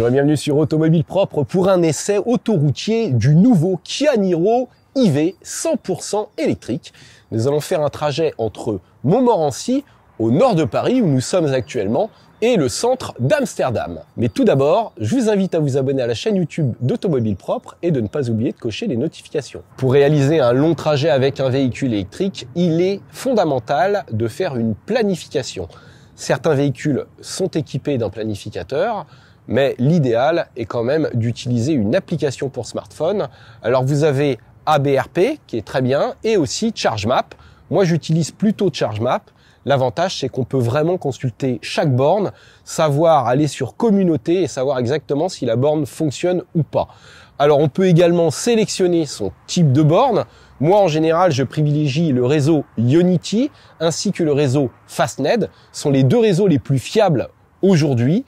Bonjour et bienvenue sur Automobile Propre pour un essai autoroutier du nouveau Kia Niro IV 100% électrique. Nous allons faire un trajet entre Montmorency, au nord de Paris où nous sommes actuellement, et le centre d'Amsterdam. Mais tout d'abord, je vous invite à vous abonner à la chaîne YouTube d'Automobile Propre et de ne pas oublier de cocher les notifications. Pour réaliser un long trajet avec un véhicule électrique, il est fondamental de faire une planification. Certains véhicules sont équipés d'un planificateur, mais l'idéal est quand même d'utiliser une application pour smartphone. Alors vous avez ABRP qui est très bien et aussi ChargeMap. Moi j'utilise plutôt ChargeMap. L'avantage c'est qu'on peut vraiment consulter chaque borne, savoir aller sur communauté et savoir exactement si la borne fonctionne ou pas. Alors on peut également sélectionner son type de borne. Moi en général je privilégie le réseau Ionity ainsi que le réseau Fastned. Ce sont les deux réseaux les plus fiables aujourd'hui.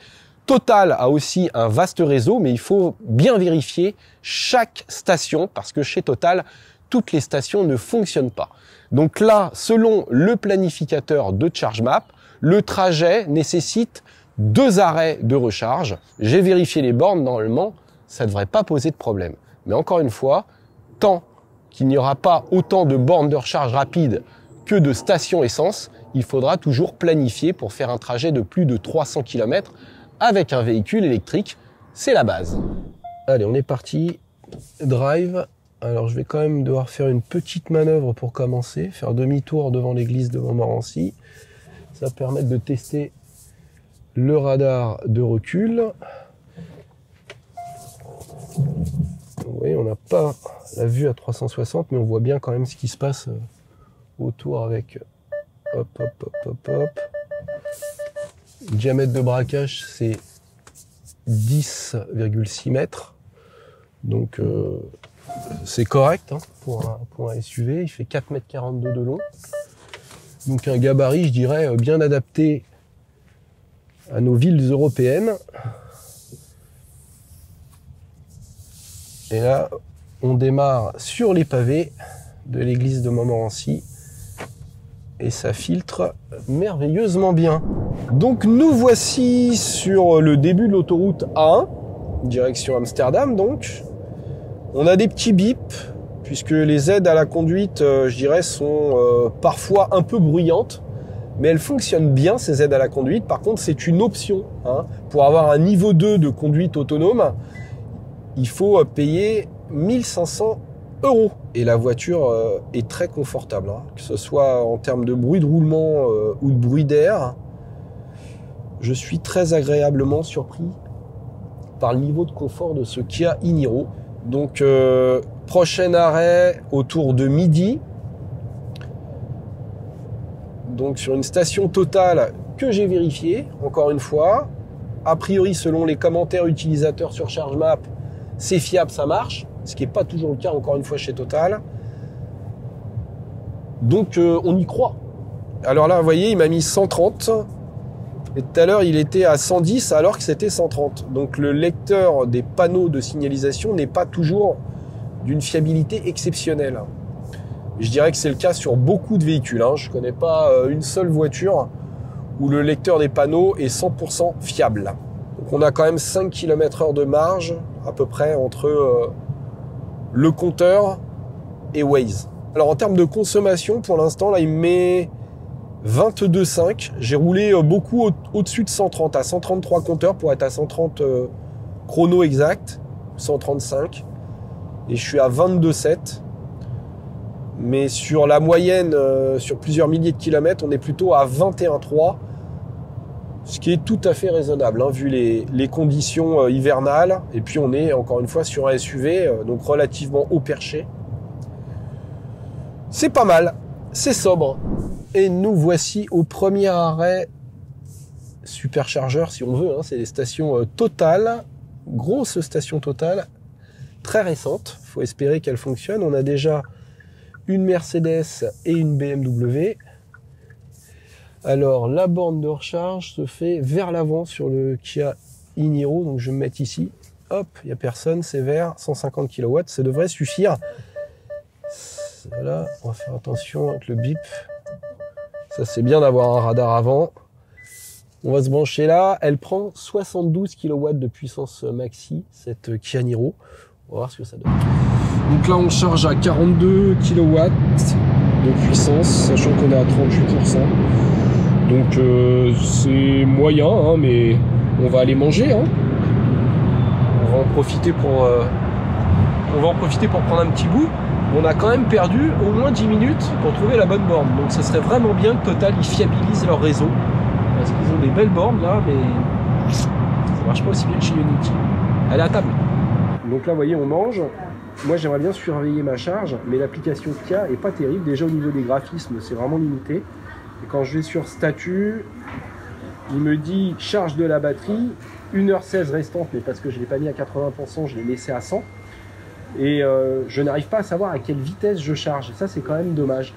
Total a aussi un vaste réseau, mais il faut bien vérifier chaque station parce que chez Total, toutes les stations ne fonctionnent pas. Donc là, selon le planificateur de ChargeMap, le trajet nécessite 2 arrêts de recharge. J'ai vérifié les bornes, normalement, ça ne devrait pas poser de problème. Mais encore une fois, tant qu'il n'y aura pas autant de bornes de recharge rapide que de stations essence, il faudra toujours planifier pour faire un trajet de plus de 300 km avec un véhicule électrique, c'est la base. Allez, on est parti, drive. Alors je vais quand même devoir faire une petite manœuvre pour commencer, faire demi-tour devant l'église de Montmorency. Ça va permettre de tester le radar de recul. Vous voyez, on n'a pas la vue à 360, mais on voit bien quand même ce qui se passe autour avec hop, hop, hop, hop, hop. Le diamètre de braquage, c'est 10,6 mètres. Donc, c'est correct hein, pour un SUV. Il fait 4,42 m de long. Donc, un gabarit, je dirais, bien adapté à nos villes européennes. Et là, on démarre sur les pavés de l'église de Montmorency. Et ça filtre merveilleusement bien. Donc nous voici sur le début de l'autoroute A1, direction Amsterdam donc. On a des petits bips, puisque les aides à la conduite, je dirais, sont parfois un peu bruyantes. Mais elles fonctionnent bien, ces aides à la conduite. Par contre, c'est une option. Hein. Pour avoir un niveau 2 de conduite autonome, il faut payer 1500 €. Et la voiture est très confortable, hein. Que ce soit en termes de bruit de roulement ou de bruit d'air. Je suis très agréablement surpris par le niveau de confort de ce Kia e-Niro. Donc prochain arrêt autour de midi. Donc sur une station Total que j'ai vérifiée, encore une fois. A priori, selon les commentaires utilisateurs sur ChargeMap, c'est fiable, ça marche. Ce qui n'est pas toujours le cas, encore une fois, chez Total. Donc, on y croit. Alors là, vous voyez, il m'a mis 130. Et tout à l'heure, il était à 110 alors que c'était 130. Donc, le lecteur des panneaux de signalisation n'est pas toujours d'une fiabilité exceptionnelle. Je dirais que c'est le cas sur beaucoup de véhicules. Hein. Je ne connais pas une seule voiture où le lecteur des panneaux est 100% fiable. Donc, on a quand même 5 km/h de marge, à peu près, entre le compteur et Waze. Alors en termes de consommation, pour l'instant, là, il me met 22,5. J'ai roulé beaucoup au-dessus de 130, à 133 compteurs pour être à 130 chrono exact, 135. Et je suis à 22,7. Mais sur la moyenne, sur plusieurs milliers de kilomètres, on est plutôt à 21,3. Ce qui est tout à fait raisonnable, hein, vu les conditions hivernales. Et puis on est encore une fois sur un SUV, donc relativement haut perché. C'est pas mal, c'est sobre. Et nous voici au premier arrêt superchargeur, si on veut. Hein, c'est des stations Total, grosse station Total, très récente. Il faut espérer qu'elle fonctionne. On a déjà une Mercedes et une BMW. Alors, la borne de recharge se fait vers l'avant sur le Kia e-Niro. Donc, je vais me mettre ici. Hop, il n'y a personne, c'est vert, 150 kW. Ça devrait suffire. Voilà, on va faire attention avec le bip. Ça, c'est bien d'avoir un radar avant. On va se brancher là. Elle prend 72 kW de puissance maxi, cette Kia Niro. On va voir ce que ça donne. Donc là, on charge à 42 kW de puissance, sachant qu'on est à 38%. Donc c'est moyen, hein, mais on va aller manger. Hein. On va en profiter pour prendre un petit bout. On a quand même perdu au moins 10 minutes pour trouver la bonne borne. Donc ça serait vraiment bien que Total ils fiabilisent leur réseau. Parce qu'ils ont des belles bornes là, mais ça marche pas aussi bien que chez Ionity. Elle est à table. Donc là, vous voyez, on mange. Moi, j'aimerais bien surveiller ma charge, mais l'application Kia est pas terrible. Déjà, au niveau des graphismes, c'est vraiment limité. Et quand je vais sur statut, il me dit charge de la batterie, 1h16 restante, mais parce que je ne l'ai pas mis à 80%, je l'ai laissé à 100. Et je n'arrive pas à savoir à quelle vitesse je charge. Et ça, c'est quand même dommage.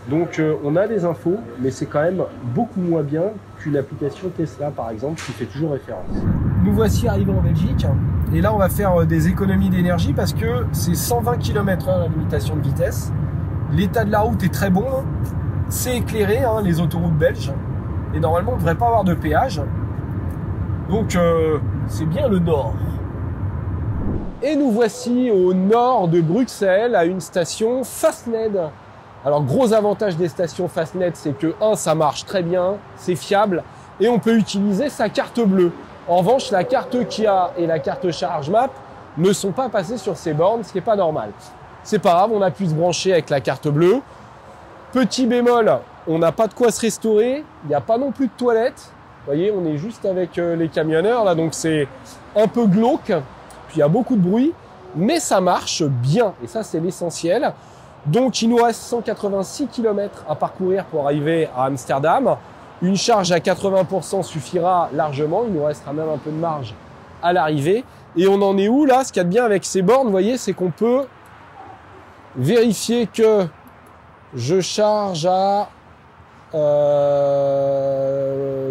Donc, on a des infos, mais c'est quand même beaucoup moins bien qu'une application Tesla, par exemple, qui fait toujours référence. Nous voici arrivés en Belgique. Et là, on va faire des économies d'énergie parce que c'est 120 km/h la limitation de vitesse. L'état de la route est très bon. C'est éclairé, hein, les autoroutes belges. Et normalement, on ne devrait pas avoir de péage. Donc, c'est bien le nord. Et nous voici au nord de Bruxelles, à une station Fastned. Alors, gros avantage des stations Fastned, c'est que, ça marche très bien, c'est fiable, et on peut utiliser sa carte bleue. En revanche, la carte Kia et la carte ChargeMap ne sont pas passées sur ces bornes, ce qui n'est pas normal. C'est pas grave, on a pu se brancher avec la carte bleue. Petit bémol, on n'a pas de quoi se restaurer, il n'y a pas non plus de toilettes. Vous voyez, on est juste avec les camionneurs, là, donc c'est un peu glauque, puis il y a beaucoup de bruit, mais ça marche bien, et ça, c'est l'essentiel. Donc, il nous reste 186 km à parcourir pour arriver à Amsterdam. Une charge à 80% suffira largement. Il nous restera même un peu de marge à l'arrivée. Et on en est où là? Ce qu'il y a de bien avec ces bornes, vous voyez, c'est qu'on peut vérifier que je charge à...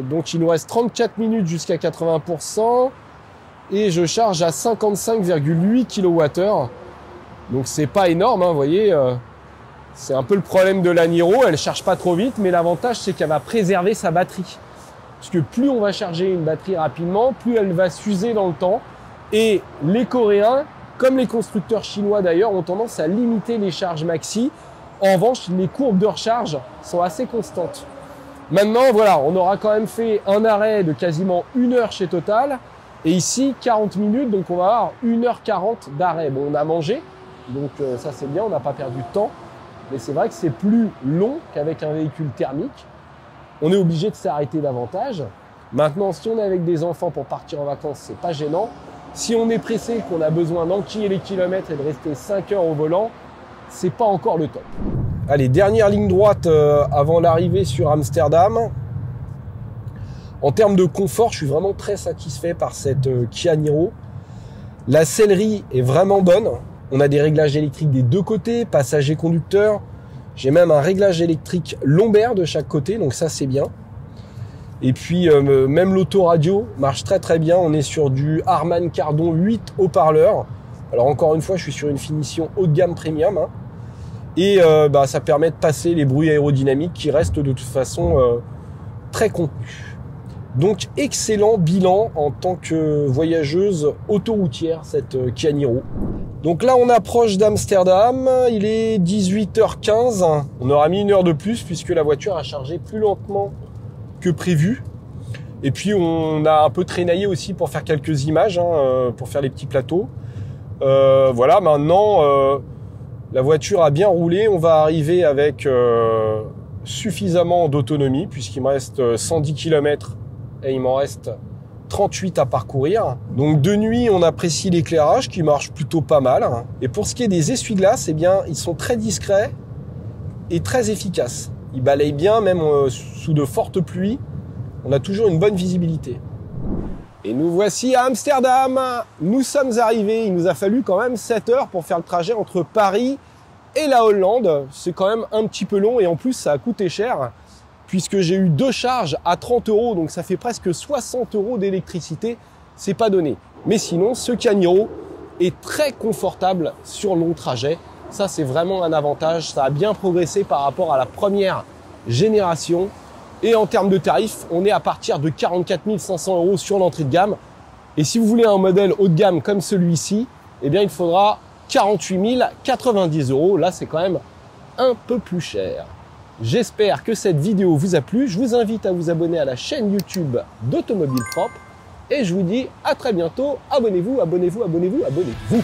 donc, il nous reste 34 minutes jusqu'à 80%. Et je charge à 55,8 kWh. Donc c'est pas énorme, hein, vous voyez, c'est un peu le problème de la Niro, elle charge pas trop vite, mais l'avantage c'est qu'elle va préserver sa batterie. Parce que plus on va charger une batterie rapidement, plus elle va s'user dans le temps. Et les Coréens, comme les constructeurs chinois d'ailleurs, ont tendance à limiter les charges maxi. En revanche, les courbes de recharge sont assez constantes. Maintenant, voilà, on aura quand même fait un arrêt de quasiment 1 heure chez Total. Et ici, 40 minutes, donc on va avoir 1h40 d'arrêt. Bon, on a mangé. Donc ça c'est bien, on n'a pas perdu de temps. Mais c'est vrai que c'est plus long qu'avec un véhicule thermique. On est obligé de s'arrêter davantage. Maintenant, si on est avec des enfants pour partir en vacances, c'est pas gênant. Si on est pressé, qu'on a besoin d'enquiller les kilomètres et de rester 5 heures au volant, c'est pas encore le top. Allez, dernière ligne droite avant l'arrivée sur Amsterdam. En termes de confort, je suis vraiment très satisfait par cette Kia Niro. La sellerie est vraiment bonne. On a des réglages électriques des deux côtés, passager conducteur. J'ai même un réglage électrique lombaire de chaque côté, donc ça c'est bien. Et puis même l'autoradio marche très très bien. On est sur du Harman Kardon 8 haut-parleurs. Alors encore une fois, je suis sur une finition haut de gamme premium. Hein. Et ça permet de passer les bruits aérodynamiques qui restent de toute façon très contenus. Donc excellent bilan en tant que voyageuse autoroutière, cette Kia Niro. Donc là on approche d'Amsterdam, il est 18h15, on aura mis 1 heure de plus puisque la voiture a chargé plus lentement que prévu. Et puis on a un peu traînaillé aussi pour faire quelques images, hein, pour faire les petits plateaux. Voilà, maintenant la voiture a bien roulé, on va arriver avec suffisamment d'autonomie puisqu'il me reste 110 km et il m'en reste 38 à parcourir. Donc de nuit, on apprécie l'éclairage qui marche plutôt pas mal. Et pour ce qui est des essuie-glaces, eh bien, ils sont très discrets et très efficaces. Ils balayent bien, même sous de fortes pluies. On a toujours une bonne visibilité. Et nous voici à Amsterdam. Nous sommes arrivés. Il nous a fallu quand même 7 heures pour faire le trajet entre Paris et la Hollande. C'est quand même un petit peu long et en plus, ça a coûté cher. Puisque j'ai eu 2 charges à 30 €, donc ça fait presque 60 € d'électricité, c'est pas donné. Mais sinon, ce Kia Niro est très confortable sur long trajet. Ça, c'est vraiment un avantage. Ça a bien progressé par rapport à la première génération. Et en termes de tarifs, on est à partir de 44 500 € sur l'entrée de gamme. Et si vous voulez un modèle haut de gamme comme celui-ci, eh bien il faudra 48 090 €. Là, c'est quand même un peu plus cher. J'espère que cette vidéo vous a plu. Je vous invite à vous abonner à la chaîne YouTube d'Automobile Propre. Et je vous dis à très bientôt. Abonnez-vous, abonnez-vous, abonnez-vous, abonnez-vous.